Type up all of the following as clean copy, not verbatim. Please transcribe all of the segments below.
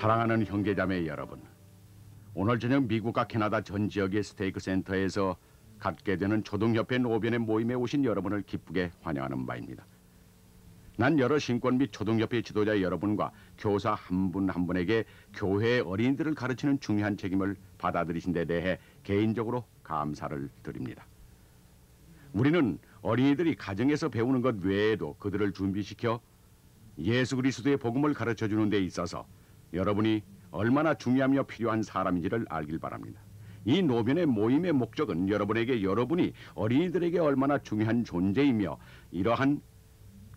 사랑하는 형제자매 여러분, 오늘 저녁 미국과 캐나다 전 지역의 스테이크 센터에서 갖게 되는 초등협회 노변의 모임에 오신 여러분을 기쁘게 환영하는 바입니다. 난 여러 신권 및 초등협회 지도자 여러분과 교사 한 분 한 분에게 교회의 어린이들을 가르치는 중요한 책임을 받아들이신 데 대해 개인적으로 감사를 드립니다. 우리는 어린이들이 가정에서 배우는 것 외에도 그들을 준비시켜 예수 그리스도의 복음을 가르쳐주는 데 있어서 여러분이 얼마나 중요하며 필요한 사람인지를 알길 바랍니다. 이 노변의 모임의 목적은 여러분에게 여러분이 어린이들에게 얼마나 중요한 존재이며 이러한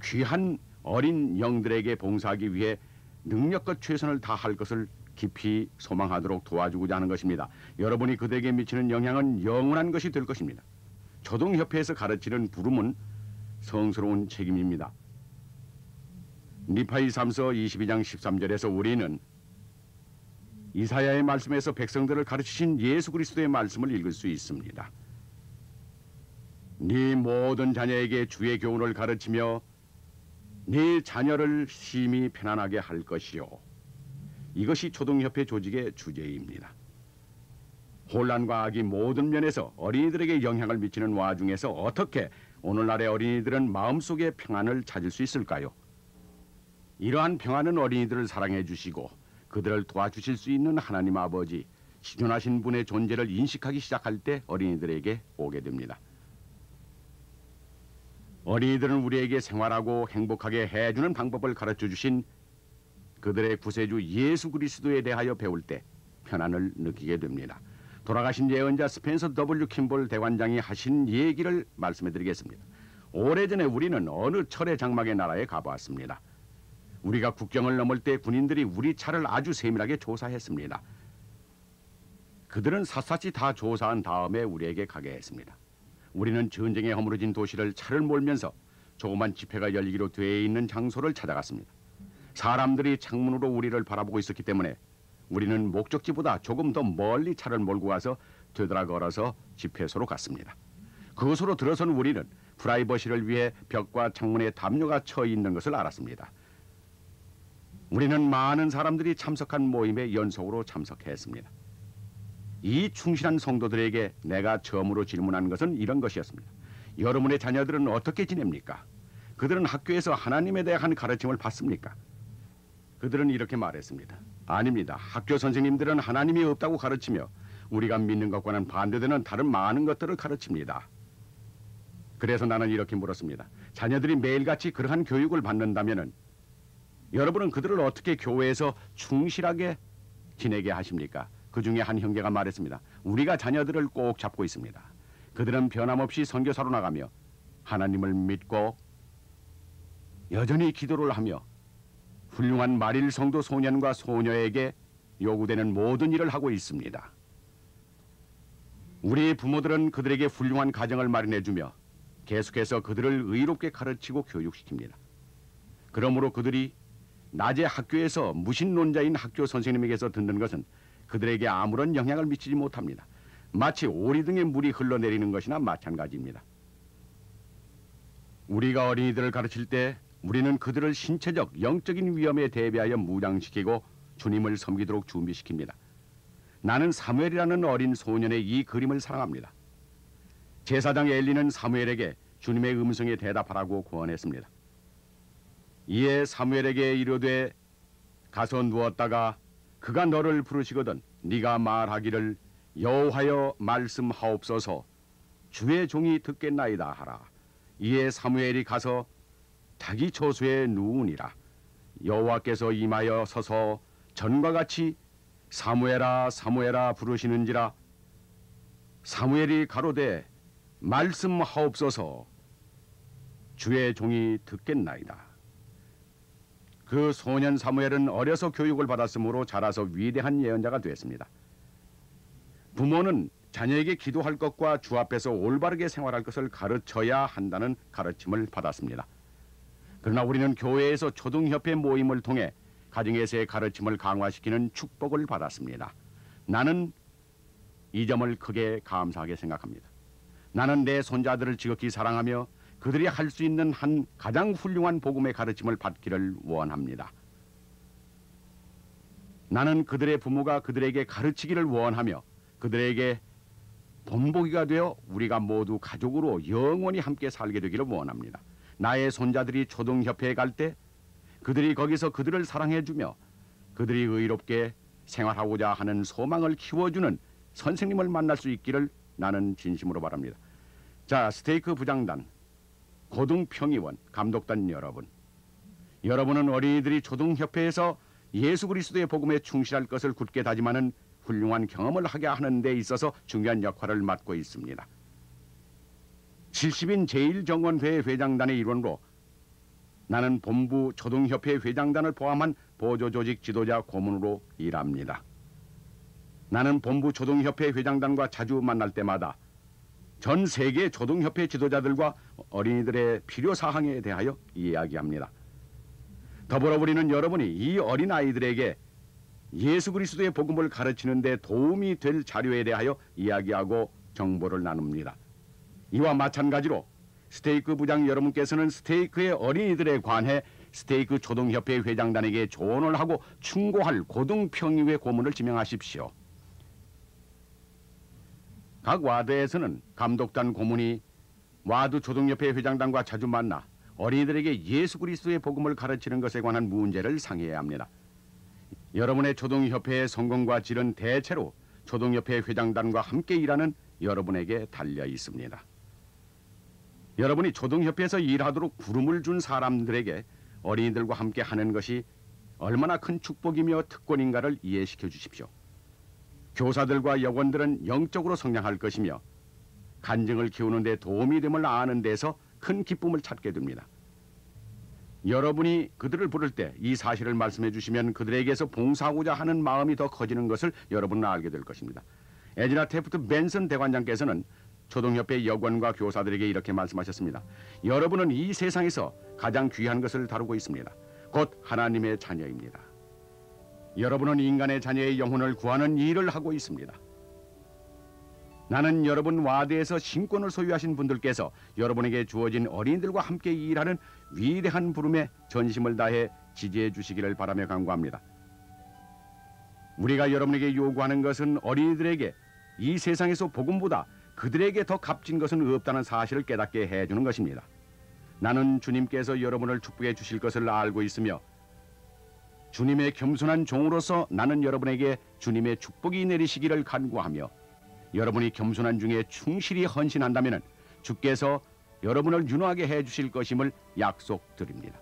귀한 어린 영들에게 봉사하기 위해 능력껏 최선을 다할 것을 깊이 소망하도록 도와주고자 하는 것입니다. 여러분이 그들에게 미치는 영향은 영원한 것이 될 것입니다. 초등협회에서 가르치는 부름은 성스러운 책임입니다. 니파이 3서 22장 13절에서 우리는 이사야의 말씀에서 백성들을 가르치신 예수 그리스도의 말씀을 읽을 수 있습니다. 네 모든 자녀에게 주의 교훈을 가르치며 네 자녀를 심히 편안하게 할 것이요. 이것이 초등협회 조직의 주제입니다. 혼란과 악이 모든 면에서 어린이들에게 영향을 미치는 와중에서 어떻게 오늘날의 어린이들은 마음속에 평안을 찾을 수 있을까요? 이러한 평안은 어린이들을 사랑해 주시고 그들을 도와주실 수 있는 하나님 아버지, 신존하신 분의 존재를 인식하기 시작할 때 어린이들에게 오게 됩니다. 어린이들은 우리에게 생활하고 행복하게 해주는 방법을 가르쳐 주신 그들의 구세주 예수 그리스도에 대하여 배울 때 편안을 느끼게 됩니다. 돌아가신 예언자 스펜서 W. 킴볼 대관장이 하신 얘기를 말씀해 드리겠습니다. 오래전에 우리는 어느 철의 장막의 나라에 가보았습니다. 우리가 국경을 넘을 때 군인들이 우리 차를 아주 세밀하게 조사했습니다. 그들은 샅샅이 다 조사한 다음에 우리에게 가게 했습니다. 우리는 전쟁에 허물어진 도시를 차를 몰면서 조그만 집회가 열리기로 되어 있는 장소를 찾아갔습니다. 사람들이 창문으로 우리를 바라보고 있었기 때문에 우리는 목적지보다 조금 더 멀리 차를 몰고 가서 되돌아 걸어서 집회소로 갔습니다. 그곳으로 들어선 우리는 프라이버시를 위해 벽과 창문에 담요가 쳐 있는 것을 알았습니다. 우리는 많은 사람들이 참석한 모임에 연속으로 참석했습니다. 이 충실한 성도들에게 내가 처음으로 질문한 것은 이런 것이었습니다. 여러분의 자녀들은 어떻게 지냅니까? 그들은 학교에서 하나님에 대한 가르침을 받습니까? 그들은 이렇게 말했습니다. 아닙니다. 학교 선생님들은 하나님이 없다고 가르치며 우리가 믿는 것과는 반대되는 다른 많은 것들을 가르칩니다. 그래서 나는 이렇게 물었습니다. 자녀들이 매일같이 그러한 교육을 받는다면 여러분은 그들을 어떻게 교회에서 충실하게 지내게 하십니까? 그 중에 한 형제가 말했습니다. 우리가 자녀들을 꼭 잡고 있습니다. 그들은 변함없이 선교사로 나가며 하나님을 믿고 여전히 기도를 하며 훌륭한 말일 성도 소년과 소녀에게 요구되는 모든 일을 하고 있습니다. 우리 부모들은 그들에게 훌륭한 가정을 마련해주며 계속해서 그들을 의롭게 가르치고 교육시킵니다. 그러므로 그들이 낮에 학교에서 무신론자인 학교 선생님에게서 듣는 것은 그들에게 아무런 영향을 미치지 못합니다. 마치 오리등에 물이 흘러내리는 것이나 마찬가지입니다. 우리가 어린이들을 가르칠 때 우리는 그들을 신체적, 영적인 위험에 대비하여 무장시키고 주님을 섬기도록 준비시킵니다. 나는 사무엘이라는 어린 소년의 이 그림을 사랑합니다. 제사장 엘리는 사무엘에게 주님의 음성에 대답하라고 권했습니다. 이에 사무엘에게 이르되 가서 누웠다가 그가 너를 부르시거든 네가 말하기를 여호와여 말씀하옵소서 주의 종이 듣겠나이다 하라. 이에 사무엘이 가서 자기 처소에 누우니라. 여호와께서 임하여 서서 전과 같이 사무엘아 사무엘아 부르시는지라. 사무엘이 가로되 말씀하옵소서 주의 종이 듣겠나이다. 그 소년 사무엘은 어려서 교육을 받았으므로 자라서 위대한 예언자가 되었습니다. 부모는 자녀에게 기도할 것과 주 앞에서 올바르게 생활할 것을 가르쳐야 한다는 가르침을 받았습니다. 그러나 우리는 교회에서 초등협회 모임을 통해 가정에서의 가르침을 강화시키는 축복을 받았습니다. 나는 이 점을 크게 감사하게 생각합니다. 나는 내 손자들을 지극히 사랑하며 그들이 할 수 있는 한 가장 훌륭한 복음의 가르침을 받기를 원합니다. 나는 그들의 부모가 그들에게 가르치기를 원하며 그들에게 본보기가 되어 우리가 모두 가족으로 영원히 함께 살게 되기를 원합니다. 나의 손자들이 초등협회에 갈 때 그들이 거기서 그들을 사랑해주며 그들이 의롭게 생활하고자 하는 소망을 키워주는 선생님을 만날 수 있기를 나는 진심으로 바랍니다. 자, 스테이크 부장단, 고등평의원, 감독단 여러분, 여러분은 어린이들이 초등협회에서 예수 그리스도의 복음에 충실할 것을 굳게 다짐하는 훌륭한 경험을 하게 하는 데 있어서 중요한 역할을 맡고 있습니다. 70인 제1정원회 회장단의 일원으로 나는 본부 초등협회 회장단을 포함한 보조조직 지도자 고문으로 일합니다. 나는 본부 초등협회 회장단과 자주 만날 때마다 전 세계 초등협회 지도자들과 어린이들의 필요사항에 대하여 이야기합니다. 더불어 우리는 여러분이 이 어린아이들에게 예수 그리스도의 복음을 가르치는 데 도움이 될 자료에 대하여 이야기하고 정보를 나눕니다. 이와 마찬가지로 스테이크 부장 여러분께서는 스테이크의 어린이들에 관해 스테이크 초등협회 회장단에게 조언을 하고 충고할 고등평의회 고문을 지명하십시오. 각 와드에서는 감독단 고문이 와드 초등협회 회장단과 자주 만나 어린이들에게 예수 그리스도의 복음을 가르치는 것에 관한 문제를 상의해야 합니다. 여러분의 초등협회의 성공과 질은 대체로 초등협회 회장단과 함께 일하는 여러분에게 달려 있습니다. 여러분이 초등협회에서 일하도록 부름을 준 사람들에게 어린이들과 함께 하는 것이 얼마나 큰 축복이며 특권인가를 이해시켜 주십시오. 교사들과 여건들은 영적으로 성장할 것이며 간증을 키우는 데 도움이 됨을 아는 데서 큰 기쁨을 찾게 됩니다. 여러분이 그들을 부를 때 이 사실을 말씀해 주시면 그들에게서 봉사하고자 하는 마음이 더 커지는 것을 여러분은 알게 될 것입니다. 에즈라 테프트 벤슨 대관장께서는 초등협회 여관과 교사들에게 이렇게 말씀하셨습니다. 여러분은 이 세상에서 가장 귀한 것을 다루고 있습니다. 곧 하나님의 자녀입니다. 여러분은 인간의 자녀의 영혼을 구하는 일을 하고 있습니다. 나는 여러분 와드에서 신권을 소유하신 분들께서 여러분에게 주어진 어린이들과 함께 일하는 위대한 부름에 전심을 다해 지지해 주시기를 바라며 간구합니다. 우리가 여러분에게 요구하는 것은 어린이들에게 이 세상에서 복음보다 그들에게 더 값진 것은 없다는 사실을 깨닫게 해주는 것입니다. 나는 주님께서 여러분을 축복해 주실 것을 알고 있으며 주님의 겸손한 종으로서 나는 여러분에게 주님의 축복이 내리시기를 간구하며 여러분이 겸손한 중에 충실히 헌신한다면 주께서 여러분을 윤호하게 해주실 것임을 약속드립니다.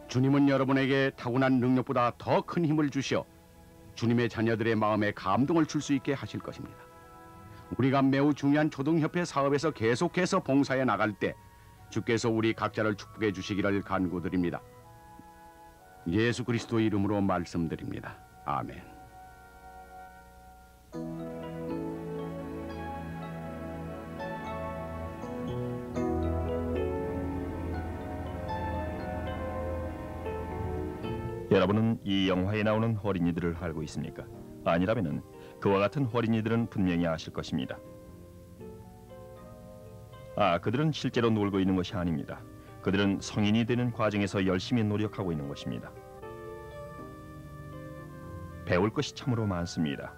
주님은 여러분에게 타고난 능력보다 더 큰 힘을 주시어 주님의 자녀들의 마음에 감동을 줄 수 있게 하실 것입니다. 우리가 매우 중요한 초등협회 사업에서 계속해서 봉사해 나갈 때 주께서 우리 각자를 축복해 주시기를 간구드립니다. 예수 그리스도 이름으로 말씀드립니다. 아멘. 여러분은 이 영화에 나오는 어린이들을 알고 있습니까? 아니라면 그와 같은 어린이들은 분명히 아실 것입니다. 그들은 실제로 놀고 있는 것이 아닙니다. 그들은 성인이 되는 과정에서 열심히 노력하고 있는 것입니다. 배울 것이 참으로 많습니다.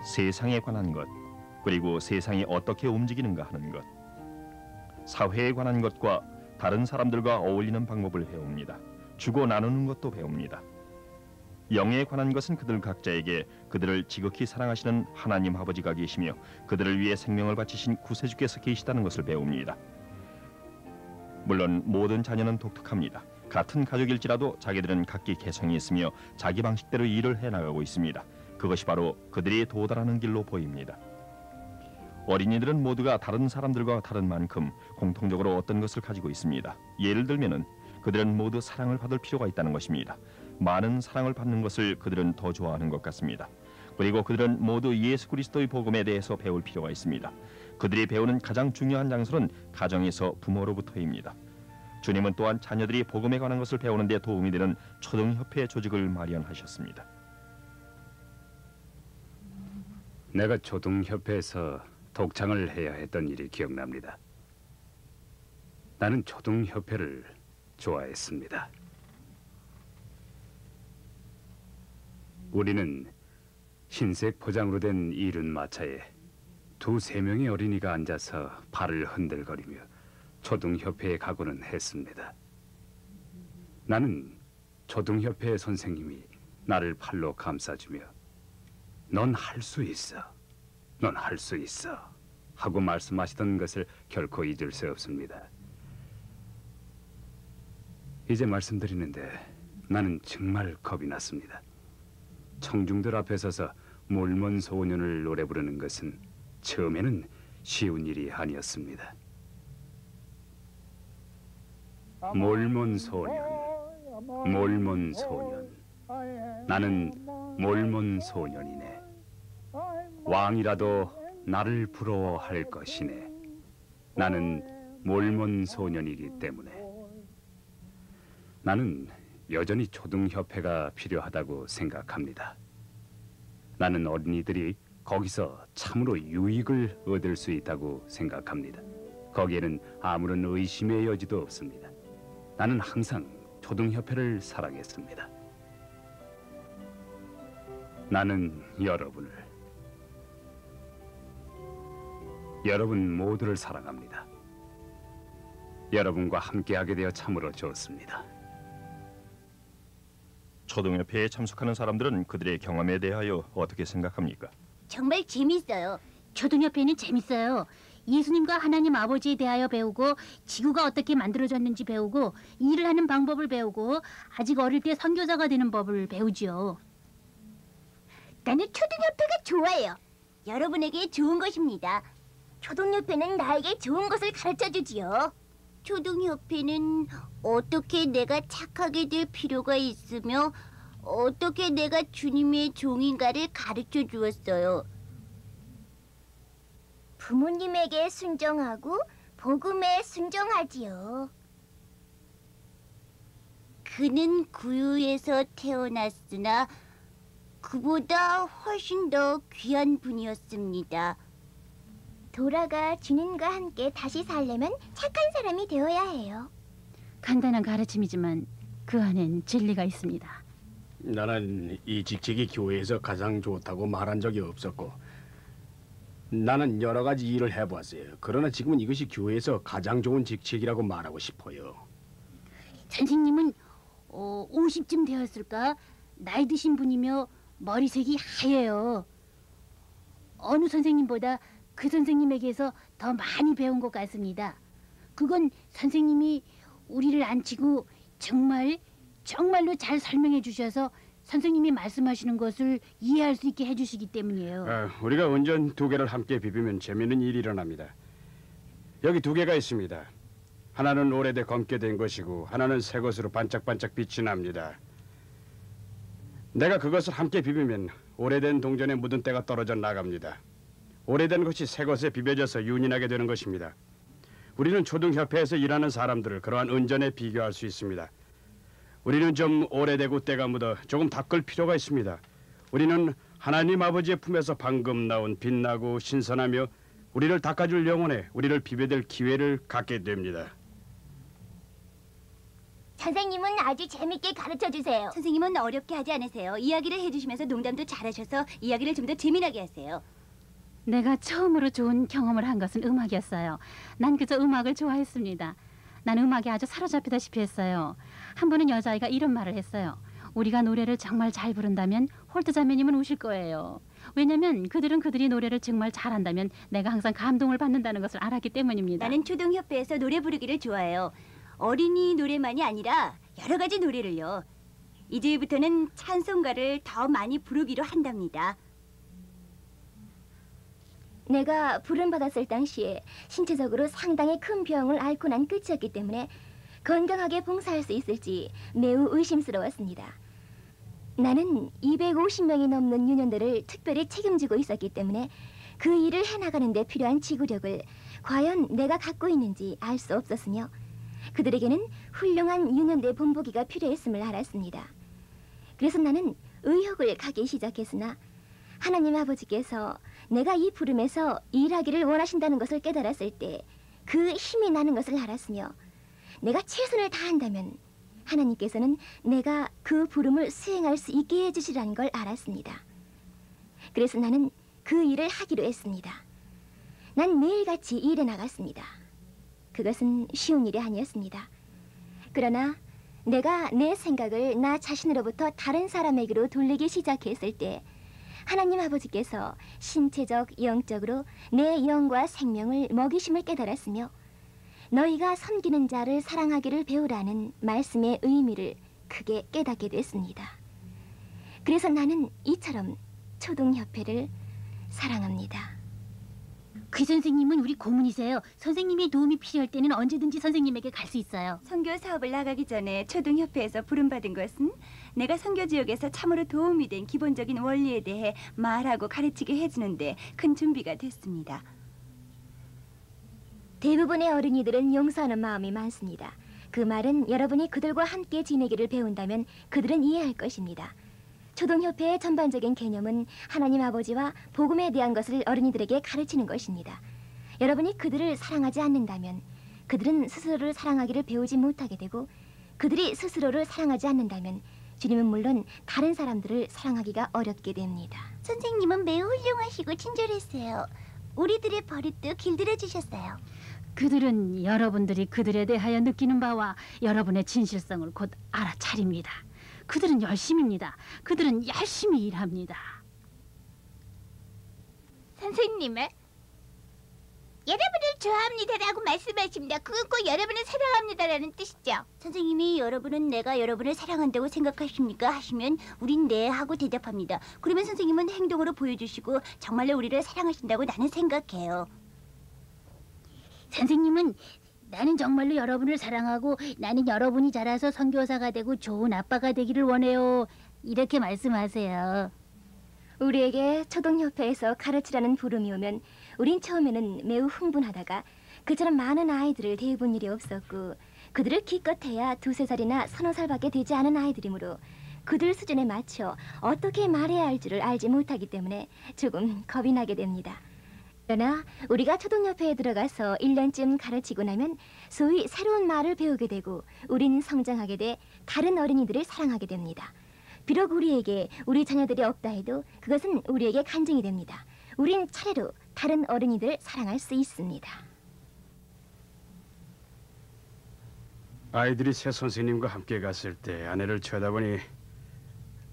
세상에 관한 것, 그리고 세상이 어떻게 움직이는가 하는 것, 사회에 관한 것과 다른 사람들과 어울리는 방법을 배웁니다. 주고 나누는 것도 배웁니다. 영에 관한 것은 그들 각자에게 그들을 지극히 사랑하시는 하나님 아버지가 계시며 그들을 위해 생명을 바치신 구세주께서 계시다는 것을 배웁니다. 물론 모든 자녀는 독특합니다. 같은 가족일지라도 자기들은 각기 개성이 있으며 자기 방식대로 일을 해나가고 있습니다. 그것이 바로 그들이 도달하는 길로 보입니다. 어린이들은 모두가 다른 사람들과 다른 만큼 공통적으로 어떤 것을 가지고 있습니다. 예를 들면은 그들은 모두 사랑을 받을 필요가 있다는 것입니다. 많은 사랑을 받는 것을 그들은 더 좋아하는 것 같습니다. 그리고 그들은 모두 예수 그리스도의 복음에 대해서 배울 필요가 있습니다. 그들이 배우는 가장 중요한 장소는 가정에서 부모로부터입니다. 주님은 또한 자녀들이 복음에 관한 것을 배우는 데 도움이 되는 초등협회 조직을 마련하셨습니다. 내가 초등협회에서 독창을 해야 했던 일이 기억납니다. 나는 초등협회를 좋아했습니다. 우리는 흰색 포장으로 된 이륜 마차에 두세 명의 어린이가 앉아서 발을 흔들거리며 초등협회에 가고는 했습니다. 나는 초등협회 선생님이 나를 팔로 감싸주며 넌 할 수 있어, 넌 할 수 있어 하고 말씀하시던 것을 결코 잊을 수 없습니다. 이제 말씀드리는데 나는 정말 겁이 났습니다. 청중들 앞에 서서 몰몬 소년을 노래 부르는 것은 처음에는 쉬운 일이 아니었습니다. 몰몬 소년, 몰몬 소년. 나는 몰몬 소년이네. 왕이라도 나를 부러워할 것이네. 나는 몰몬 소년이기 때문에. 나는 여전히 초등협회가 필요하다고 생각합니다. 나는 어린이들이 거기서 참으로 유익을 얻을 수 있다고 생각합니다. 거기에는 아무런 의심의 여지도 없습니다. 나는 항상 초등협회를 사랑했습니다. 나는 여러분 모두를 사랑합니다. 여러분과 함께하게 되어 참으로 좋습니다. 초등협회에 참석하는 사람들은 그들의 경험에 대하여 어떻게 생각합니까? 정말 재미있어요. 초등협회는 재밌어요. 예수님과 하나님 아버지에 대하여 배우고 지구가 어떻게 만들어졌는지 배우고 일을 하는 방법을 배우고 아직 어릴 때 선교사가 되는 법을 배우지요. 나는 초등협회가 좋아요. 여러분에게 좋은 것입니다. 초등협회는 나에게 좋은 것을 가르쳐주지요. 초등협회는 어떻게 내가 착하게 될 필요가 있으며 어떻게 내가 주님의 종인가를 가르쳐 주었어요. 부모님에게 순종하고 복음에 순종하지요. 그는 구유에서 태어났으나 그보다 훨씬 더 귀한 분이었습니다. 돌아가 주님과 함께 다시 살려면 착한 사람이 되어야 해요. 간단한 가르침이지만 그 안엔 진리가 있습니다. 나는 이 직책이 교회에서 가장 좋다고 말한 적이 없었고 나는 여러 가지 일을 해보았어요. 그러나 지금은 이것이 교회에서 가장 좋은 직책이라고 말하고 싶어요. 선생님은 50쯤 되었을까? 나이 드신 분이며 머리색이 하얘요. 어느 선생님보다 그 선생님에게서 더 많이 배운 것 같습니다. 그건 선생님이 우리를 앉히고 정말로 잘 설명해 주셔서 선생님이 말씀하시는 것을 이해할 수 있게 해주시기 때문이에요. 우리가 은전 두 개를 함께 비비면 재미있는 일이 일어납니다. 여기 두 개가 있습니다. 하나는 오래돼 검게 된 것이고 하나는 새 것으로 반짝반짝 빛이 납니다. 내가 그것을 함께 비비면 오래된 동전에 묻은 때가 떨어져 나갑니다. 오래된 것이 새 것에 비벼져서 윤인하게 되는 것입니다. 우리는 초등협회에서 일하는 사람들을 그러한 은전에 비교할 수 있습니다. 우리는 좀 오래되고 때가 묻어 조금 닦을 필요가 있습니다. 우리는 하나님 아버지의 품에서 방금 나온 빛나고 신선하며 우리를 닦아줄 영혼에 우리를 비벼댈 기회를 갖게 됩니다. 선생님은 아주 재밌게 가르쳐주세요. 선생님은 어렵게 하지 않으세요. 이야기를 해주시면서 농담도 잘하셔서 이야기를 좀 더 재미나게 하세요. 내가 처음으로 좋은 경험을 한 것은 음악이었어요. 난 그저 음악을 좋아했습니다. 난 음악에 아주 사로잡히다시피 했어요. 한 번은 여자아이가 이런 말을 했어요. 우리가 노래를 정말 잘 부른다면 홀트 자매님은 우실 거예요. 왜냐면 그들은 그들이 노래를 정말 잘한다면 내가 항상 감동을 받는다는 것을 알았기 때문입니다. 나는 초등협회에서 노래 부르기를 좋아해요. 어린이 노래만이 아니라 여러 가지 노래를요. 이제부터는 찬송가를 더 많이 부르기로 한답니다. 내가 부름받았을 당시에 신체적으로 상당히 큰 병을 앓고 난 끝이었기 때문에 건강하게 봉사할 수 있을지 매우 의심스러웠습니다. 나는 250명이 넘는 유년들을 특별히 책임지고 있었기 때문에 그 일을 해나가는 데 필요한 지구력을 과연 내가 갖고 있는지 알 수 없었으며 그들에게는 훌륭한 유년대 본보기가 필요했음을 알았습니다. 그래서 나는 의욕을 갖기 시작했으나 하나님 아버지께서 내가 이 부름에서 일하기를 원하신다는 것을 깨달았을 때 그 힘이 나는 것을 알았으며 내가 최선을 다한다면 하나님께서는 내가 그 부름을 수행할 수 있게 해주시라는 걸 알았습니다. 그래서 나는 그 일을 하기로 했습니다. 난 매일같이 일에 나갔습니다. 그것은 쉬운 일이 아니었습니다. 그러나 내가 내 생각을 나 자신으로부터 다른 사람에게로 돌리기 시작했을 때 하나님 아버지께서 신체적, 영적으로 내 영과 생명을 먹이심을 깨달았으며 너희가 섬기는 자를 사랑하기를 배우라는 말씀의 의미를 크게 깨닫게 됐습니다. 그래서 나는 이처럼 초등협회를 사랑합니다. 그 선생님은 우리 고문이세요. 선생님의 도움이 필요할 때는 언제든지 선생님에게 갈 수 있어요. 선교 사업을 나가기 전에 초등협회에서 부름받은 것은 내가 선교 지역에서 참으로 도움이 된 기본적인 원리에 대해 말하고 가르치게 해주는데 큰 준비가 됐습니다. 대부분의 어린이들은 용서하는 마음이 많습니다. 그 말은 여러분이 그들과 함께 지내기를 배운다면 그들은 이해할 것입니다. 초등협회의 전반적인 개념은 하나님 아버지와 복음에 대한 것을 어린이들에게 가르치는 것입니다. 여러분이 그들을 사랑하지 않는다면 그들은 스스로를 사랑하기를 배우지 못하게 되고 그들이 스스로를 사랑하지 않는다면 주님은 물론 다른 사람들을 사랑하기가 어렵게 됩니다. 선생님은 매우 훌륭하시고 친절했어요. 우리들의 버릇도 길들여 주셨어요. 그들은 여러분들이 그들에 대하여 느끼는 바와 여러분의 진실성을 곧 알아차립니다. 그들은 열심입니다. 그들은 열심히 일합니다. 선생님은 여러분을 좋아합니다라고 말씀하십니다. 그건 꼭 여러분을 사랑합니다라는 뜻이죠. 선생님이 여러분은 내가 여러분을 사랑한다고 생각하십니까? 하시면 우린 네 하고 대답합니다. 그러면 선생님은 행동으로 보여주시고 정말로 우리를 사랑하신다고 나는 생각해요. 선생님은 나는 정말로 여러분을 사랑하고 나는 여러분이 자라서 선교사가 되고 좋은 아빠가 되기를 원해요. 이렇게 말씀하세요. 우리에게 초등협회에서 가르치라는 부름이 오면 우린 처음에는 매우 흥분하다가 그처럼 많은 아이들을 대해본 일이 없었고 그들을 기껏해야 2-3살이나 3-4살밖에 되지 않은 아이들이므로 그들 수준에 맞춰 어떻게 말해야 할 줄을 알지 못하기 때문에 조금 겁이 나게 됩니다. 그러나 우리가 초등협회에 들어가서 1년쯤 가르치고 나면 소위 새로운 말을 배우게 되고 우린 성장하게 돼 다른 어린이들을 사랑하게 됩니다. 비록 우리에게 우리 자녀들이 없다 해도 그것은 우리에게 간증이 됩니다. 우린 차례로 다른 어린이들을 사랑할 수 있습니다. 아이들이 새 선생님과 함께 갔을 때 아내를 쳐다보니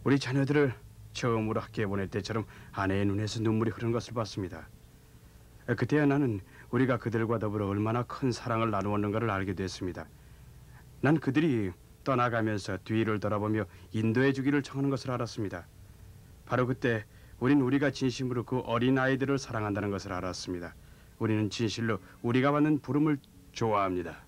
우리 자녀들을 처음으로 학교에 보낼 때처럼 아내의 눈에서 눈물이 흐르는 것을 봤습니다. 그때야 나는 우리가 그들과 더불어 얼마나 큰 사랑을 나누었는가를 알게 됐습니다. 난 그들이 떠나가면서 뒤를 돌아보며 인도해 주기를 청하는 것을 알았습니다. 바로 그때 우리가 진심으로 그 어린 아이들을 사랑한다는 것을 알았습니다. 우리는 진실로 우리가 받는 부름을 좋아합니다.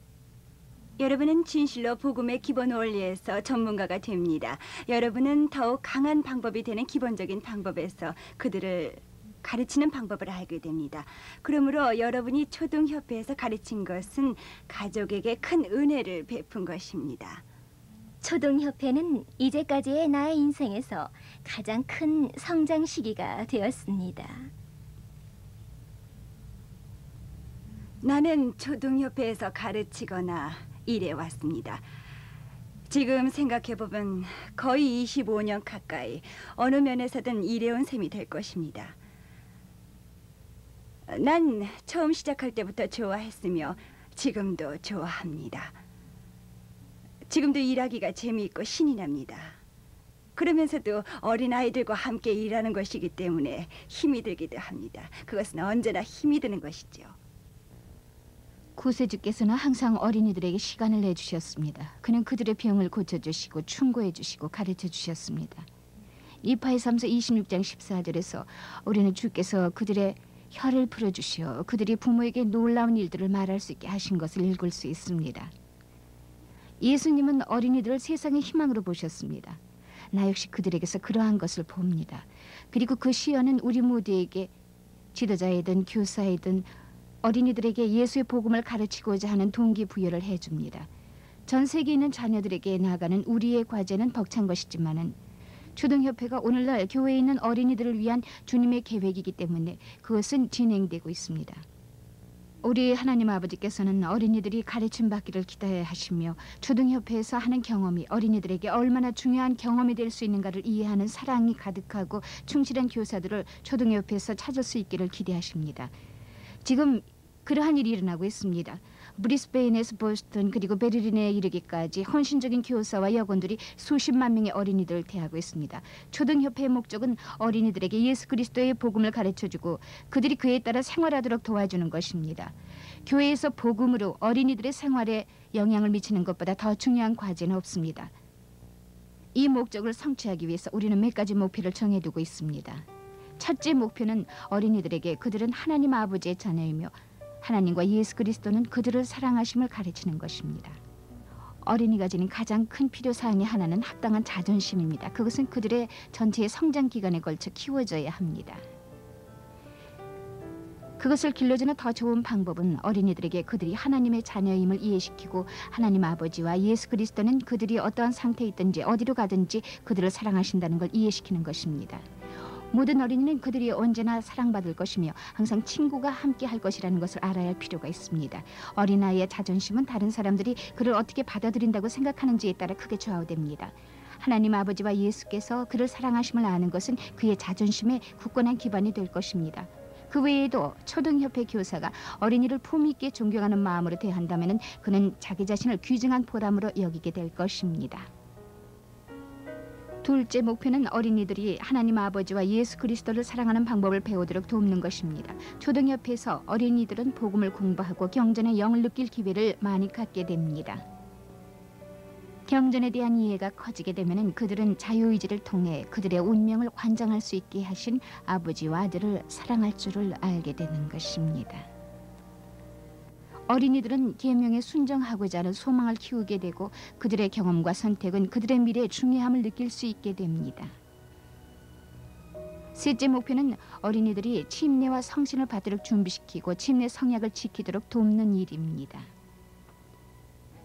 여러분은 진실로 복음의 기본 원리에서 전문가가 됩니다. 여러분은 더욱 강한 방법이 되는 기본적인 방법에서 그들을 가르치는 방법을 알게 됩니다. 그러므로 여러분이 초등협회에서 가르친 것은 가족에게 큰 은혜를 베푼 것입니다. 초등협회는 이제까지의 나의 인생에서 가장 큰 성장 시기가 되었습니다. 나는 초등협회에서 가르치거나 일해왔습니다. 지금 생각해보면 거의 25년 가까이 어느 면에서든 일해온 셈이 될 것입니다. 난 처음 시작할 때부터 좋아했으며 지금도 좋아합니다. 지금도 일하기가 재미있고 신이 납니다. 그러면서도 어린아이들과 함께 일하는 것이기 때문에 힘이 들기도 합니다. 그것은 언제나 힘이 드는 것이죠. 구세주께서는 항상 어린이들에게 시간을 내주셨습니다. 그는 그들의 병을 고쳐주시고 충고해주시고 가르쳐주셨습니다. 이파의 3서 26장 14절에서 우리는 주께서 그들의 혀를 풀어주시어 그들이 부모에게 놀라운 일들을 말할 수 있게 하신 것을 읽을 수 있습니다. 예수님은 어린이들을 세상의 희망으로 보셨습니다. 나 역시 그들에게서 그러한 것을 봅니다. 그리고 그 시연은 우리 모두에게 지도자이든 교사이든 어린이들에게 예수의 복음을 가르치고자 하는 동기부여를 해줍니다. 전 세계에 있는 자녀들에게 나아가는 우리의 과제는 벅찬 것이지만은 초등협회가 오늘날 교회에 있는 어린이들을 위한 주님의 계획이기 때문에 그것은 진행되고 있습니다. 우리 하나님 아버지께서는 어린이들이 가르침 받기를 기대해 하시며 초등협회에서 하는 경험이 어린이들에게 얼마나 중요한 경험이 될 수 있는가를 이해하는 사랑이 가득하고 충실한 교사들을 초등협회에서 찾을 수 있기를 기대하십니다. 지금 그러한 일이 일어나고 있습니다. 브리스베인에서 보스턴 그리고 베를린에 이르기까지 헌신적인 교사와 여건들이 수십만 명의 어린이들을 대하고 있습니다. 초등협회의 목적은 어린이들에게 예수 그리스도의 복음을 가르쳐주고 그들이 그에 따라 생활하도록 도와주는 것입니다. 교회에서 복음으로 어린이들의 생활에 영향을 미치는 것보다 더 중요한 과제는 없습니다. 이 목적을 성취하기 위해서 우리는 몇 가지 목표를 정해두고 있습니다. 첫째 목표는 어린이들에게 그들은 하나님 아버지의 자녀이며 하나님과 예수 그리스도는 그들을 사랑하심을 가르치는 것입니다. 어린이가 지닌 가장 큰 필요사항의 하나는 합당한 자존심입니다. 그것은 그들의 전체의 성장 기간에 걸쳐 키워져야 합니다. 그것을 길러주는 더 좋은 방법은 어린이들에게 그들이 하나님의 자녀임을 이해시키고 하나님 아버지와 예수 그리스도는 그들이 어떠한 상태에 있든지 어디로 가든지 그들을 사랑하신다는 걸 이해시키는 것입니다. 모든 어린이는 그들이 언제나 사랑받을 것이며 항상 친구가 함께 할 것이라는 것을 알아야 할 필요가 있습니다. 어린아이의 자존심은 다른 사람들이 그를 어떻게 받아들인다고 생각하는지에 따라 크게 좌우됩니다. 하나님 아버지와 예수께서 그를 사랑하심을 아는 것은 그의 자존심에 굳건한 기반이 될 것입니다. 그 외에도 초등협회 교사가 어린이를 품위 있게 존경하는 마음으로 대한다면 그는 자기 자신을 귀중한 보람으로 여기게 될 것입니다. 둘째 목표는 어린이들이 하나님 아버지와 예수 그리스도를 사랑하는 방법을 배우도록 돕는 것입니다. 초등협회에서 어린이들은 복음을 공부하고 경전의 영을 느낄 기회를 많이 갖게 됩니다. 경전에 대한 이해가 커지게 되면 그들은 자유의지를 통해 그들의 운명을 관장할 수 있게 하신 아버지와 아들을 사랑할 줄을 알게 되는 것입니다. 어린이들은 계명에 순종하고자 하는 소망을 키우게 되고 그들의 경험과 선택은 그들의 미래의 중요함을 느낄 수 있게 됩니다. 셋째 목표는 어린이들이 침례와 성신을 받도록 준비시키고 침례 성약을 지키도록 돕는 일입니다.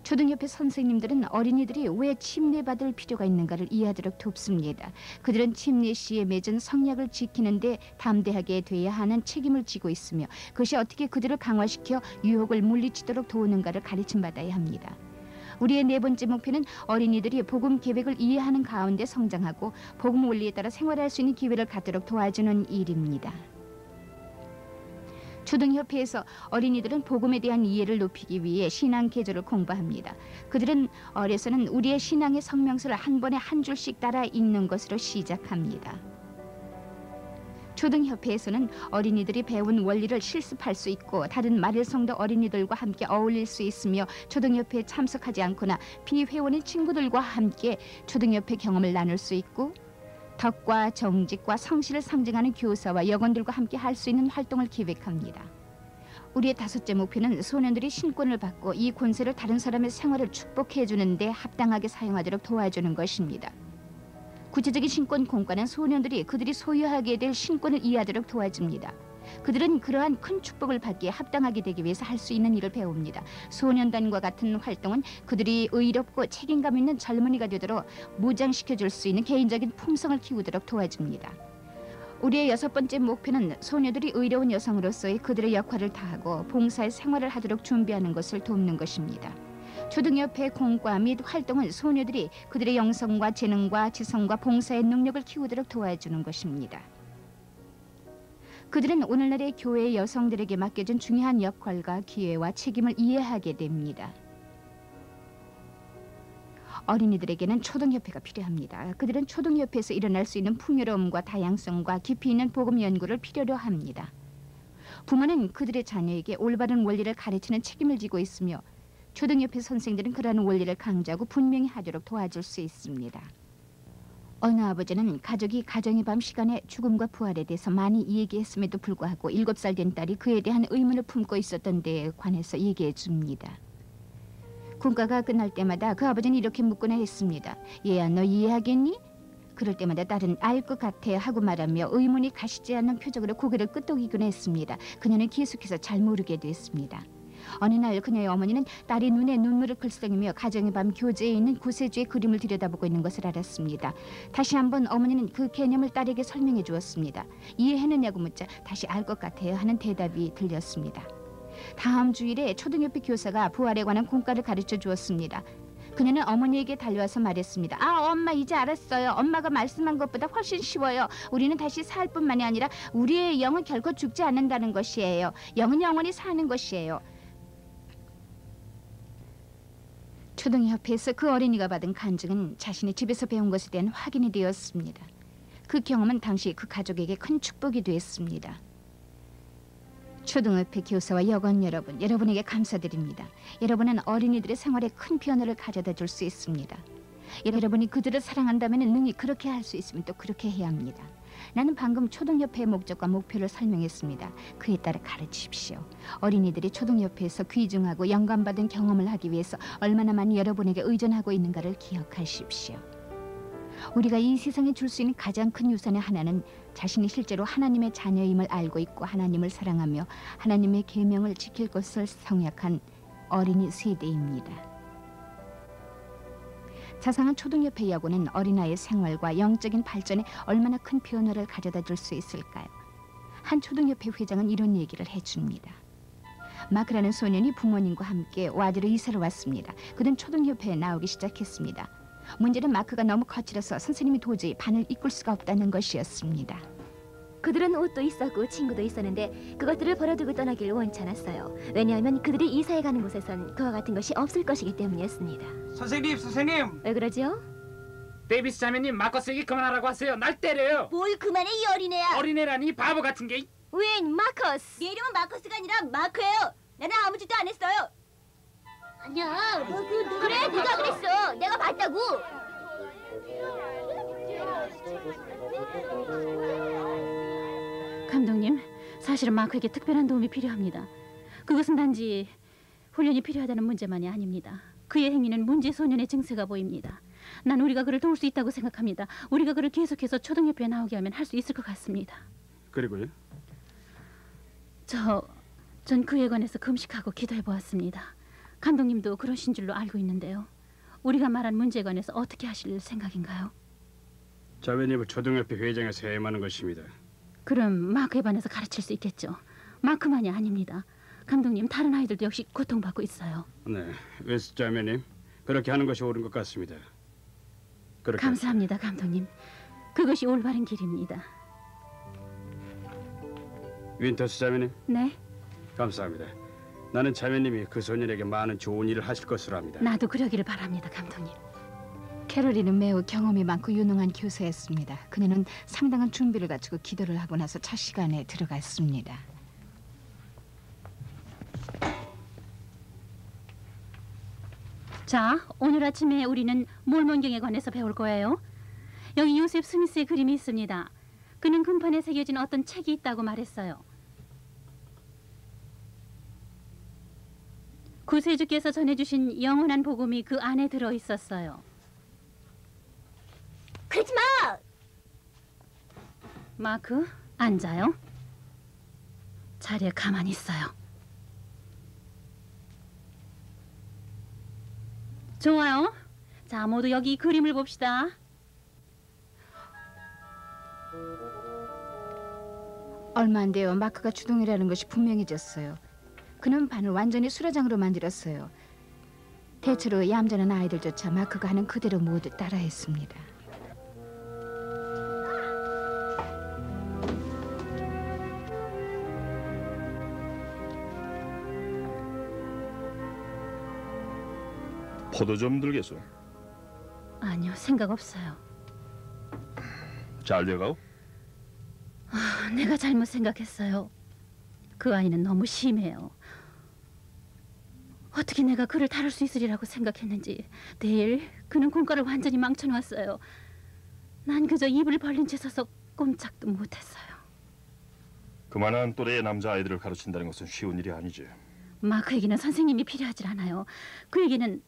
초등협회 선생님들은 어린이들이 왜 침례받을 필요가 있는가를 이해하도록 돕습니다. 그들은 침례 시에 맺은 성약을 지키는데 담대하게 돼야 하는 책임을 지고 있으며 그것이 어떻게 그들을 강화시켜 유혹을 물리치도록 도우는가를 가르침받아야 합니다. 우리의 네 번째 목표는 어린이들이 복음 계획을 이해하는 가운데 성장하고 복음 원리에 따라 생활할 수 있는 기회를 갖도록 도와주는 일입니다. 초등협회에서 어린이들은 복음에 대한 이해를 높이기 위해 신앙 계절을 공부합니다. 그들은 어려서는 우리의 신앙의 성명서를 한 번에 한 줄씩 따라 읽는 것으로 시작합니다. 초등협회에서는 어린이들이 배운 원리를 실습할 수 있고 다른 마릴 성도 어린이들과 함께 어울릴 수 있으며 초등협회에 참석하지 않거나 비회원인 친구들과 함께 초등협회 경험을 나눌 수 있고 덕과 정직과 성실을 상징하는 교사와 여건들과 함께 할 수 있는 활동을 기획합니다. 우리의 다섯째 목표는 소년들이 신권을 받고 이 권세를 다른 사람의 생활을 축복해 주는데 합당하게 사용하도록 도와주는 것입니다. 구체적인 신권 공과는 소년들이 그들이 소유하게 될 신권을 이해하도록 도와줍니다. 그들은 그러한 큰 축복을 받기에 합당하게 되기 위해서 할 수 있는 일을 배웁니다. 소년단과 같은 활동은 그들이 의롭고 책임감 있는 젊은이가 되도록 무장시켜줄 수 있는 개인적인 품성을 키우도록 도와줍니다. 우리의 여섯 번째 목표는 소녀들이 의로운 여성으로서의 그들의 역할을 다하고 봉사의 생활을 하도록 준비하는 것을 돕는 것입니다. 초등협회 공과 및 활동은 소녀들이 그들의 영성과 재능과 지성과 봉사의 능력을 키우도록 도와주는 것입니다. 그들은 오늘날의 교회 여성들에게 맡겨진 중요한 역할과 기회와 책임을 이해하게 됩니다. 어린이들에게는 초등협회가 필요합니다. 그들은 초등협회에서 일어날 수 있는 풍요로움과 다양성과 깊이 있는 복음 연구를 필요로 합니다. 부모는 그들의 자녀에게 올바른 원리를 가르치는 책임을 지고 있으며 초등협회 선생들은 그러한 원리를 강조하고 분명히 하도록 도와줄 수 있습니다. 어느 아버지는 가족이 가정의 밤 시간에 죽음과 부활에 대해서 많이 얘기했음에도 불구하고 7살 된 딸이 그에 대한 의문을 품고 있었던 데에 관해서 얘기해 줍니다. 군가가 끝날 때마다 그 아버지는 이렇게 묻곤 했습니다. 얘야, 너 이해하겠니? 그럴 때마다 딸은 알 것 같아 하고 말하며 의문이 가시지 않는 표정으로 고개를 끄덕이곤 했습니다. 그녀는 계속해서 잘 모르게 됐습니다. 어느 날 그녀의 어머니는 딸이 눈에 눈물을 글썽이며 가정의 밤 교재에 있는 구세주의 그림을 들여다보고 있는 것을 알았습니다. 다시 한번 어머니는 그 개념을 딸에게 설명해 주었습니다. 이해했느냐고 묻자 다시 알 것 같아요 하는 대답이 들렸습니다. 다음 주일에 초등협회 교사가 부활에 관한 공과를 가르쳐 주었습니다. 그녀는 어머니에게 달려와서 말했습니다. 아, 엄마 이제 알았어요. 엄마가 말씀한 것보다 훨씬 쉬워요. 우리는 다시 살 뿐만이 아니라 우리의 영은 결코 죽지 않는다는 것이에요. 영은 영원히 사는 것이에요. 초등협회에서 그 어린이가 받은 간증은 자신이 집에서 배운 것에 대한 확인이 되었습니다. 그 경험은 당시 그 가족에게 큰 축복이 되었습니다. 초등협회 교사와 여건 여러분, 여러분에게 감사드립니다. 여러분은 어린이들의 생활에 큰 변화를 가져다 줄 수 있습니다. 여러분이 그들을 사랑한다면 능히 그렇게 할 수 있으면 또 그렇게 해야 합니다. 나는 방금 초등협회의 목적과 목표를 설명했습니다. 그에 따라 가르치십시오. 어린이들이 초등협회에서 귀중하고 영감받은 경험을 하기 위해서 얼마나 많이 여러분에게 의존하고 있는가를 기억하십시오. 우리가 이 세상에 줄 수 있는 가장 큰 유산의 하나는 자신이 실제로 하나님의 자녀임을 알고 있고 하나님을 사랑하며 하나님의 계명을 지킬 것을 성약한 어린이 세대입니다. 자상한 초등협회 여고는 어린아이의 생활과 영적인 발전에 얼마나 큰 변화를 가져다 줄 수 있을까요? 한 초등협회 회장은 이런 얘기를 해줍니다. 마크라는 소년이 부모님과 함께 와드로 이사를 왔습니다. 그는 초등협회에 나오기 시작했습니다. 문제는 마크가 너무 거칠어서 선생님이 도저히 반을 이끌 수가 없다는 것이었습니다. 그들은 옷도 있었고 친구도 있었는데 그것들을 버려두고 떠나길 원치 않았어요. 왜냐하면 그들이 이사해 가는 곳에선 그와 같은 것이 없을 것이기 때문이었습니다. 선생님! 왜 그러지요? 데이비스 자매님 마커스 얘기 그만하라고 하세요. 날 때려요. 뭘 그만해 이 어린애야. 어린애라니 바보 같은 게. 웬 마커스? 내 이름은 마커스가 아니라 마크예요. 나는 아무 짓도 안 했어요. 아니야. 그래 네가 그랬어. 내가 봤다고. 감독님, 사실은 마크에게 특별한 도움이 필요합니다. 그것은 단지 훈련이 필요하다는 문제만이 아닙니다. 그의 행위는 문제 소년의 증세가 보입니다. 난 우리가 그를 도울 수 있다고 생각합니다. 우리가 그를 계속해서 초등협회에 나오게 하면 할 수 있을 것 같습니다. 그리고요? 전 그에 관해서 금식하고 기도해 보았습니다. 감독님도 그러신 줄로 알고 있는데요. 우리가 말한 문제에 관해서 어떻게 하실 생각인가요? 자매님을 초등협회 회장에서 해임하는 것입니다. 그럼 마크에 반해서 가르칠 수 있겠죠. 마크만이 아닙니다. 감독님, 다른 아이들도 역시 고통받고 있어요. 네, 웨스 자매님 그렇게 하는 것이 옳은 것 같습니다. 그렇게 감사합니다, 감독님. 그것이 올바른 길입니다. 윈터스 자매님 네, 감사합니다. 나는 자매님이 그 소년에게 많은 좋은 일을 하실 것으로 합니다. 나도 그러기를 바랍니다, 감독님. 캐롤리는 매우 경험이 많고 유능한 교사였습니다. 그녀는 상당한 준비를 갖추고 기도를 하고 나서 차 시간에 들어갔습니다. 자, 오늘 아침에 우리는 몰몬경에 관해서 배울 거예요. 여기 요셉 스미스의 그림이 있습니다. 그는 금판에 새겨진 어떤 책이 있다고 말했어요. 구세주께서 전해주신 영원한 복음이 그 안에 들어 있었어요. 그러지 마. 마크, 앉아요. 자리에 가만히 있어요. 좋아요. 자, 모두 여기 이 그림을 봅시다. 얼마 안 돼요. 마크가 주동이라는 것이 분명해졌어요. 그는 반을 완전히 수라장으로 만들었어요. 대체로 얌전한 아이들조차 마크가 하는 그대로 모두 따라했습니다. 포도 좀 들겠소. 아니요, 생각 없어요. 잘 돼가오? 내가 잘못 생각했어요. 그 아이는 너무 심해요. 어떻게 내가 그를 다룰 수 있으리라고 생각했는지. 내일 그는 공과를 완전히 망쳐놨어요. 난 그저 입을 벌린 채 서서 꼼짝도 못했어요. 그만한 또래의 남자아이들을 가르친다는 것은 쉬운 일이 아니지. 마크에게는 선생님이 필요하지 않아요. 그에게는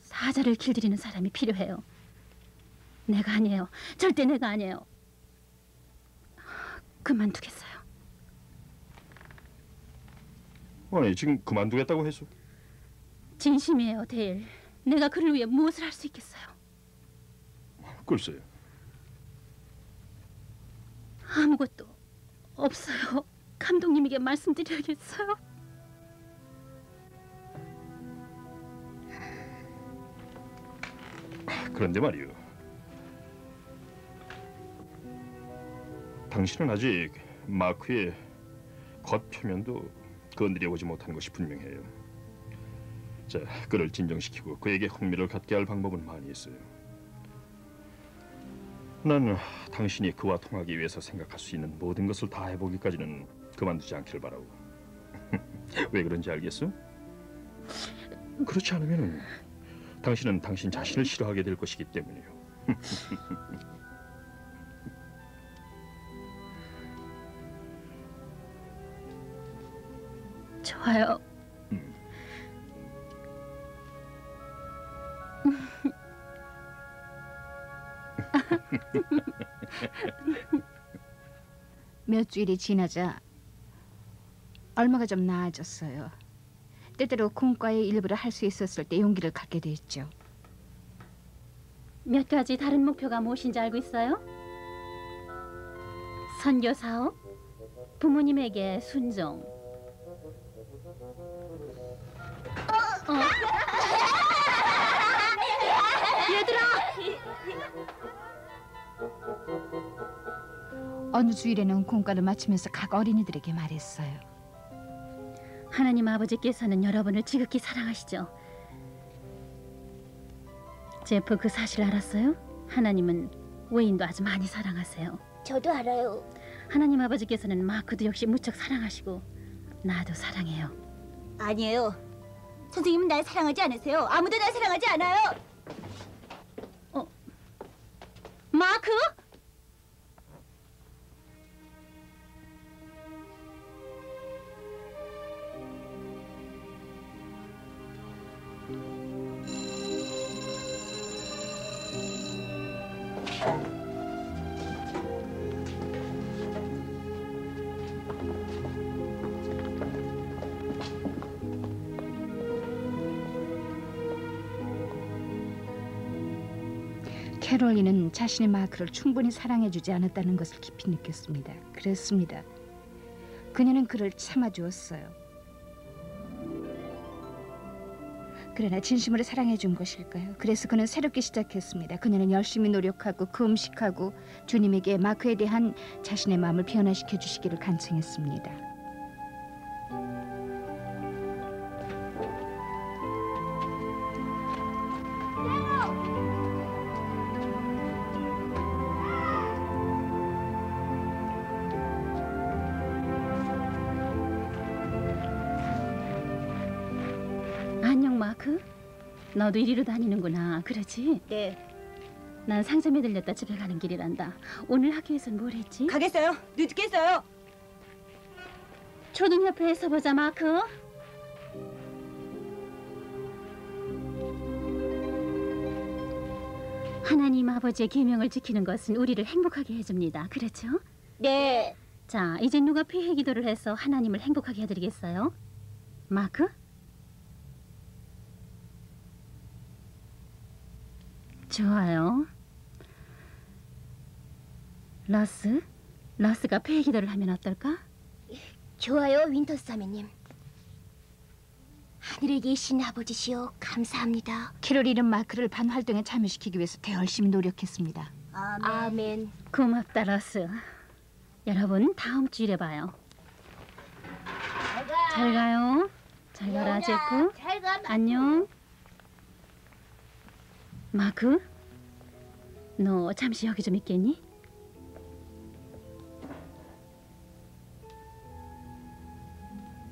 사자를 길들이는 사람이 필요해요. 내가 아니에요. 절대 내가 아니에요. 그만두겠어요. 아니, 지금 그만두겠다고 했어? 진심이에요, 데일. 내가 그를 위해 무엇을 할 수 있겠어요? 글쎄요. 아무것도 없어요. 감독님에게 말씀드려야겠어요. 그런데 말이요. 당신은 아직 마크의 겉표면도 건드려보지 못한 것이 분명해요. 자, 그를 진정시키고 그에게 흥미를 갖게 할 방법은 많이 있어요. 난 당신이 그와 통하기 위해서 생각할 수 있는 모든 것을 다 해보기까지는 그만두지 않기를 바라고. 왜 그런지 알겠어? 그렇지 않으면 당신은 당신 자신을 싫어하게 될 것이기 때문이요. 좋아요. 몇 주일이 지나자 얼마가 좀 나아졌어요. 때때로 공과의 일부를 할 수 있었을 때 용기를 갖게 됐죠. 몇 가지 다른 목표가 무엇인지 알고 있어요? 선교 사업, 부모님에게 순종. 얘들아! 어느 주일에는 공과를 마치면서 각 어린이들에게 말했어요. 하나님 아버지께서는 여러분을 지극히 사랑하시죠. 제프, 그 사실 알았어요? 하나님은 웨인도 아주 많이 사랑하세요. 저도 알아요. 하나님 아버지께서는 마크도 역시 무척 사랑하시고 나도 사랑해요. 아니에요. 선생님은 날 사랑하지 않으세요. 아무도 날 사랑하지 않아요. 마크? 캐롤린은 자신의 마크를 충분히 사랑해주지 않았다는 것을 깊이 느꼈습니다. 그랬습니다. 그녀는 그를 참아주었어요. 그러나 진심으로 사랑해준 것일까요? 그래서 그는 새롭게 시작했습니다. 그녀는 열심히 노력하고 금식하고 주님에게 마크에 대한 자신의 마음을 변화시켜 주시기를 간청했습니다. 안녕 마크. 너도 이리로 다니는구나. 그러지? 네. 난 상점에 들렸다 집에 가는 길이란다. 오늘 학교에선 뭘 했지? 가겠어요. 늦겠어요. 초등협회에서 보자 마크. 하나님 아버지의 계명을 지키는 것은 우리를 행복하게 해줍니다. 그렇죠? 네. 자, 이제 누가 피해 기도를 해서 하나님을 행복하게 해드리겠어요? 마크? 좋아요. 러스가 피해 기도를 하면 어떨까? 좋아요, 윈터사미님. 하늘에 계신 아버지시여, 감사합니다. 캐롤린은 마크를 반활동에 참여시키기 위해서 더 열심히 노력했습니다. 아멘. 고맙다 러스. 여러분 다음 주일에 봐요. 잘 가요. 잘 가라 제프. 잘 가. 안녕. 마크, 너 잠시 여기 좀 있겠니?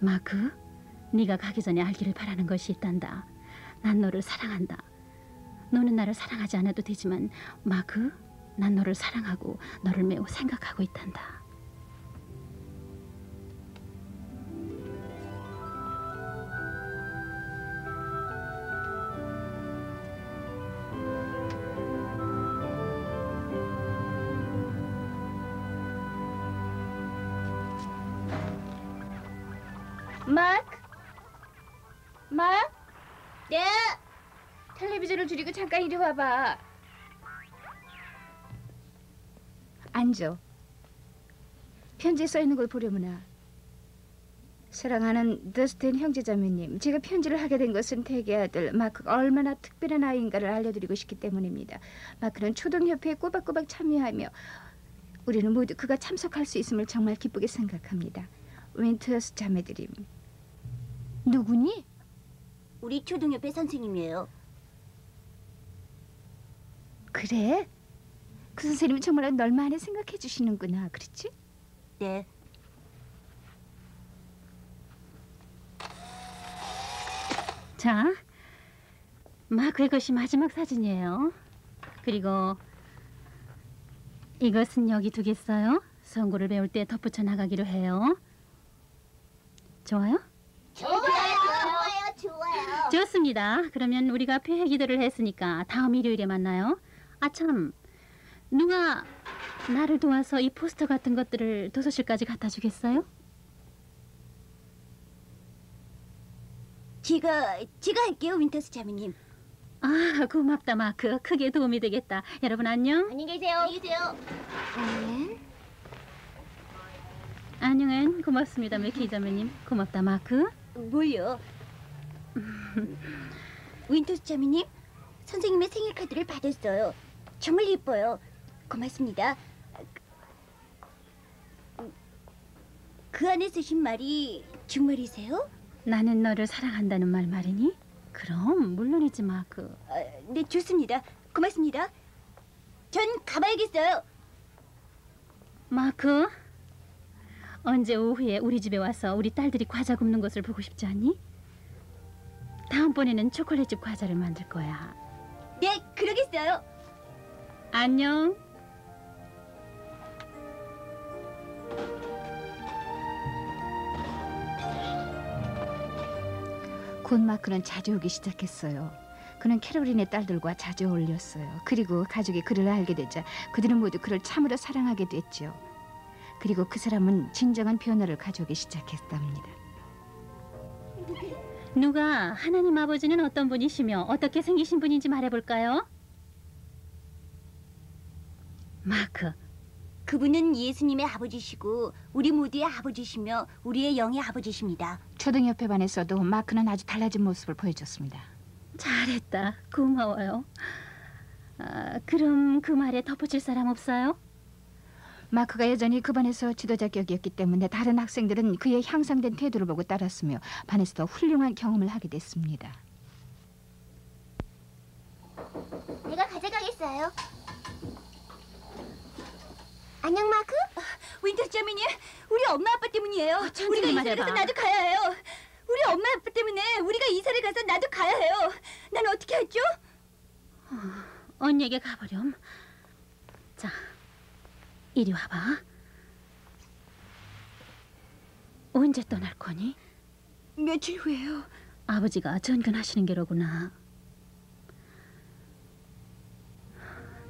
마크, 네가 가기 전에 알기를 바라는 것이 있단다. 난 너를 사랑한다. 너는 나를 사랑하지 않아도 되지만 마크, 난 너를 사랑하고 너를 매우 생각하고 있단다. 마크? 네. 텔레비전을 줄이고 잠깐 이리 와봐. 앉아. 편지에 써 있는 걸 보려무나. 사랑하는 더스틴 형제자매님, 제가 편지를 하게 된 것은 대개 아들 마크가 얼마나 특별한 아이인가를 알려드리고 싶기 때문입니다. 마크는 초등협회에 꼬박꼬박 참여하며 우리는 모두 그가 참석할 수 있음을 정말 기쁘게 생각합니다. 윈터스 자매들임. 누구니? 우리 초등협회 선생님이에요. 그래? 그 선생님이 정말 널 많이 생각해 주시는구나. 그렇지? 네. 자, 마크의 것이 마지막 사진이에요. 그리고 이것은 여기 두겠어요. 선고를 배울 때 덧붙여 나가기로 해요. 좋아요? 좋아요. 좋습니다. 그러면 우리가 폐회 기도를 했으니까 다음 일요일에 만나요. 아 참, 누가 나를 도와서 이 포스터 같은 것들을 도서실까지 갖다 주겠어요? 제가 할게요, 윈터스 자매님. 아, 고맙다 마크. 크게 도움이 되겠다. 여러분 안녕. 안녕히 계세요. 안녕히 계세요. 안녕은 고맙습니다, 맥키 자매님. 고맙다 마크. 뭘요? 윈터스 자매님, 선생님의 생일 카드를 받았어요. 정말 예뻐요. 고맙습니다. 그 안에 쓰신 말이 정말이세요? 나는 너를 사랑한다는 말 말이니? 그럼 물론이지 마크. 네, 좋습니다. 고맙습니다. 전 가봐야겠어요. 마크, 언제 오후에 우리 집에 와서 우리 딸들이 과자 굽는 것을 보고 싶지 않니? 다음번에는 초콜릿집 과자를 만들 거야. 네, 그러겠어요. 안녕. 곧 마크는 자주 오기 시작했어요. 그는 캐롤린의 딸들과 자주 어울렸어요. 그리고 가족이 그를 알게 되자 그들은 모두 그를 참으로 사랑하게 됐죠. 그리고 그 사람은 진정한 변화를 가져오기 시작했답니다. 누가 하나님 아버지는 어떤 분이시며 어떻게 생기신 분인지 말해볼까요? 마크. 그분은 예수님의 아버지시고 우리 모두의 아버지시며 우리의 영의 아버지십니다. 초등협회 반에서도 마크는 아주 달라진 모습을 보여줬습니다. 잘했다. 고마워요. 그럼 그 말에 덧붙일 사람 없어요? 마크가 여전히 그 반에서 지도자격이었기 때문에 다른 학생들은 그의 향상된 태도를 보고 따랐으며 반에서 더 훌륭한 경험을 하게 됐습니다. 내가 가져가겠어요. 안녕, 마크. 윈터스 자매님, 우리 엄마 아빠 때문이에요. 우리가 이사를 가서 나도 가야 해요. 우리 엄마 아빠 때문에 우리가 이사를 가서 나도 가야 해요. 난 어떻게 하죠? 언니에게 가보렴. 자, 이리 와봐. 언제 떠날 거니? 며칠 후에요. 아버지가 전근하시는 게로구나.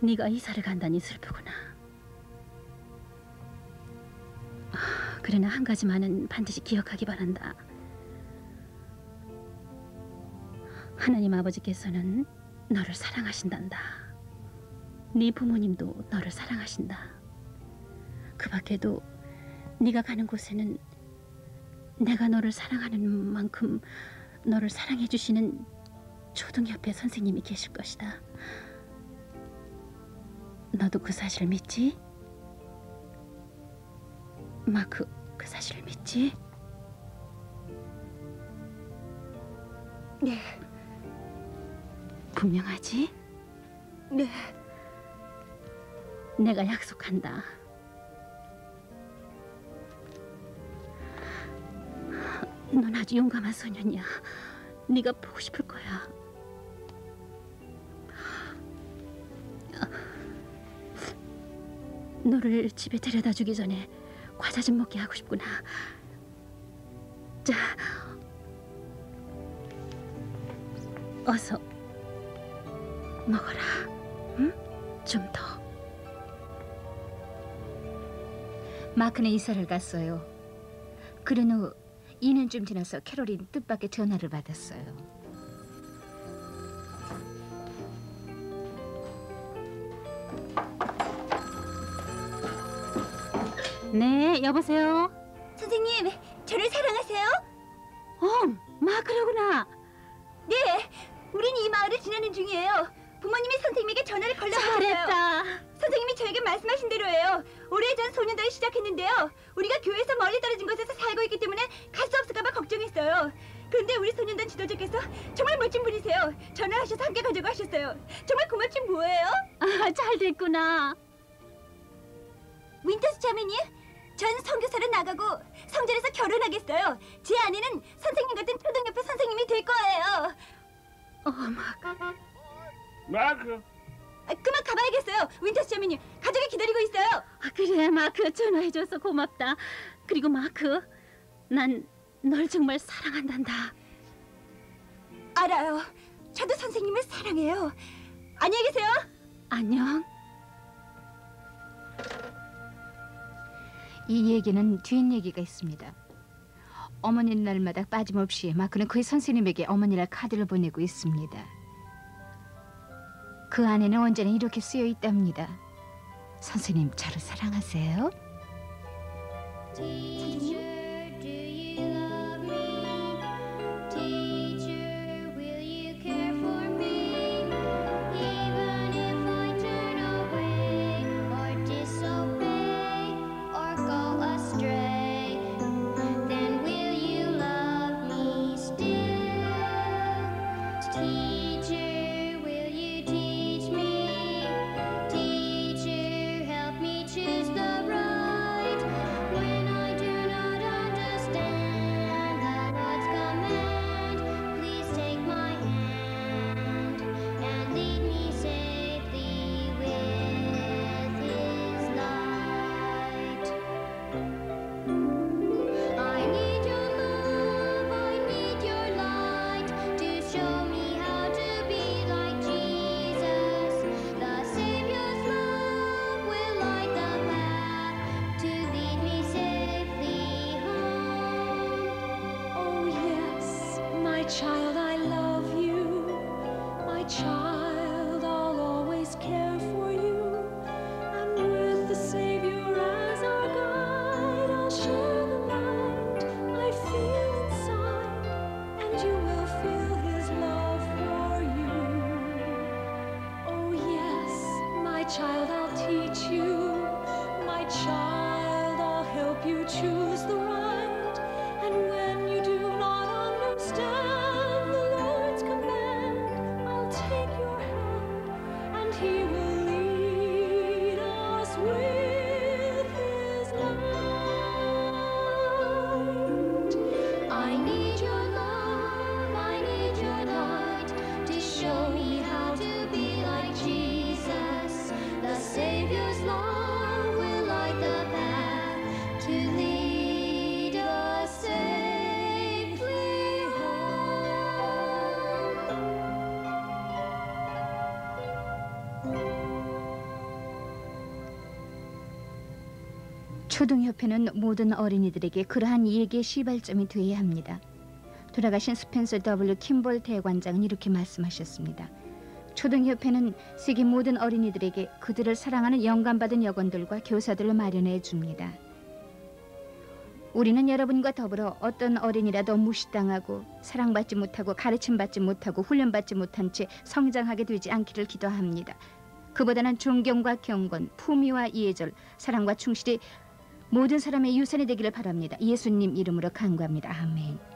네가 이사를 간다니 슬프구나. 그러나 한 가지만은 반드시 기억하기 바란다. 하나님 아버지께서는 너를 사랑하신단다. 네 부모님도 너를 사랑하신다. 그 밖에도 네가 가는 곳에는 내가 너를 사랑하는 만큼 너를 사랑해 주시는 초등협회 선생님이 계실 것이다. 너도 그 사실을 믿지? 마크, 그 사실을 믿지? 네. 분명하지? 네. 내가 약속한다. 넌 아주 용감한 소년이야. 네가 보고 싶을 거야. 너를 집에 데려다 주기 전에 과자 좀 먹게 하고 싶구나. 자, 어서 먹어라. 응? 좀 더. 마크는 이사를 갔어요. 그런 후 2년쯤 지나서 캐롤린 뜻밖의 전화를 받았어요. 네, 여보세요. 선생님, 저를 사랑하세요? 마크로구나. 네, 우린 이 마을을 지나는 중이에요. 부모님이 선생님에게 전화를 걸라고 했어요. 잘했다. 선생님이 저에게 말씀하신 대로예요. 오래전 소년단을 시작했는데요. 우리가 교회에서 멀리 떨어진 곳에서 살고 있기 때문에 갈 수 없을까 봐 걱정했어요. 그런데 우리 소년단 지도자께서 정말 멋진 분이세요. 전화하셔서 함께 가자고 하셨어요. 정말 고맙지 뭐예요? 잘 됐구나. 윈터스 자매님, 전 선교사로 나가고 성전에서 결혼하겠어요. 제 아내는 선생님 같은 초등협회 선생님이 될 거예요. 마크. 그만 가봐야겠어요. 윈터스 자매님, 가족이 기다리고 있어요. 그래, 마크 전화해줘서 고맙다. 그리고 마크, 난 널 정말 사랑한단다. 알아요. 저도 선생님을 사랑해요. 안녕히 계세요. 안녕. 이 얘기는 뒷얘기가 있습니다. 어머니 날마다 빠짐없이 마크는 그의 선생님에게 어머니날 카드를 보내고 있습니다. 그 안에는 언제나 이렇게 쓰여 있답니다. 선생님, 저를 사랑하세요? Child, I love you. My child, I'll always care for you. And with the Savior as our guide, I'll share the light I feel inside, and you will feel His love for you. Oh yes, my child, I'll teach you. My child, I'll help you choose the right. And when you do not understand He will lead us with His light. I need your love, I need your light to show me how to be like Jesus. The Savior's love will light the path to lead us safely home. 초등협회는 모든 어린이들에게 그러한 얘기의 시발점이 되어야 합니다. 돌아가신 스펜서 W. 킴볼 대관장은 이렇게 말씀하셨습니다. 초등협회는 세계 모든 어린이들에게 그들을 사랑하는 영감받은 여건들과 교사들을 마련해 줍니다. 우리는 여러분과 더불어 어떤 어린이라도 무시당하고 사랑받지 못하고 가르침받지 못하고 훈련받지 못한 채 성장하게 되지 않기를 기도합니다. 그보다는 존경과 경건, 품위와 예절, 사랑과 충실이 모든 사람의 유산이 되기를 바랍니다. 예수님 이름으로 간구합니다. 아멘.